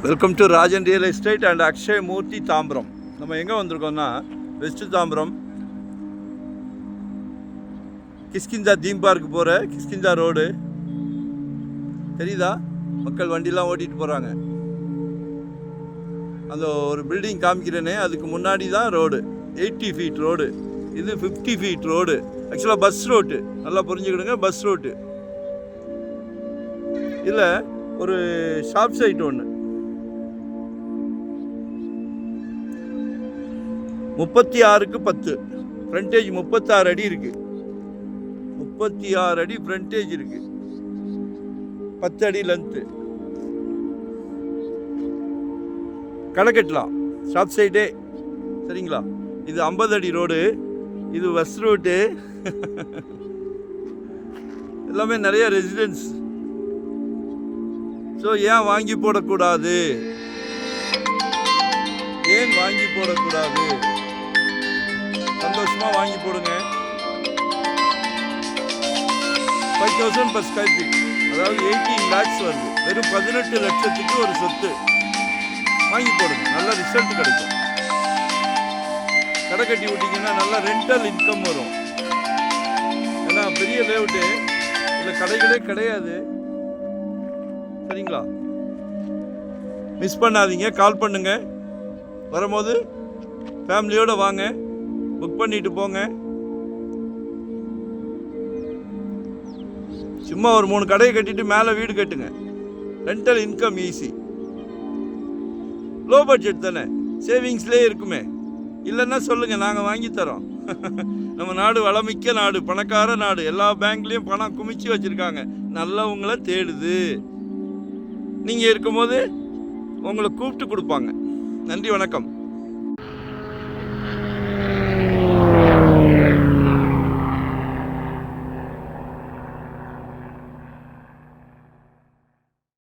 Welcome to Rajan real estate and Akshay Murthy Tambaram. நம்ம எங்கே வந்திருக்கோம்னா west Tambaram Kishkinda theme park போகிற கிஷ்கிந்தா ரோடு தெரியுதா? மக்கள் வண்டிலாம் ஓட்டிகிட்டு போகிறாங்க. அந்த ஒரு பில்டிங் காமிக்கிறேனே, அதுக்கு முன்னாடி தான் ரோடு. 80 ஃபீட் ரோடு, இது 50 ஃபீட் ரோடு. ஆக்சுவலாக பஸ் ரோட்டு, நல்லா புரிஞ்சுக்கிடுங்க, பஸ் ரோட்டு. இதில் ஒரு ஷாப் சைட் ஒன்று 36க்கு 10 ஃப்ரண்டேஜ், 36 அடி இருக்கு. 36 அடி ஃப்ரண்டேஜ் இருக்கு, 10 அடி லென்த்து. கடை கட்டலாம் ஷாப் சைட்டே, சரிங்களா? இது 50 அடி ரோடு, இது பஸ் ரோட்டு. எல்லாமே நிறைய ரெசிடென்ஸ். ஸோ ஏன் வாங்கி போடக்கூடாது? ஏன் வாங்கி போடக்கூடாது? சந்தோஷமாக வாங்கி போடுங்க. 5,000 per square feet, அதாவது 18 lakhs வருது. வெறும் 18 லட்சத்துக்கு ஒரு சொத்து. வாங்கி போடுங்க, நல்ல ரிசல்ட் கிடைக்கும். கடை கட்டி விட்டிங்கன்னா நல்ல ரெண்டல் இன்கம் வரும். ஏன்னா பெரிய லேஅவுட்டு, இல்லை கடைகளே கிடையாது, சரிங்களா? மிஸ் பண்ணாதீங்க, கால் பண்ணுங்க. வரும்போது ஃபேமிலியோடு வாங்க, புக் பண்ணிட்டு போங்க. சும்மா ஒரு 3 கடையை கட்டிட்டு மேலே வீடு கட்டுங்க. Rental income easy. Low budget தானே, சேவிங்ஸ்லேயே இருக்குமே. இல்லைன்னா சொல்லுங்கள், நாங்கள் வாங்கி தரோம். நம்ம நாடு வளமிக்க நாடு, பணக்கார நாடு. எல்லா பேங்க்லேயும் பணம் குமிச்சு வச்சுருக்காங்க, நல்லவங்கள தேடுது. நீங்கள் இருக்கும்போது உங்களை கூப்பிட்டு கொடுப்பாங்க. நன்றி, வணக்கம்.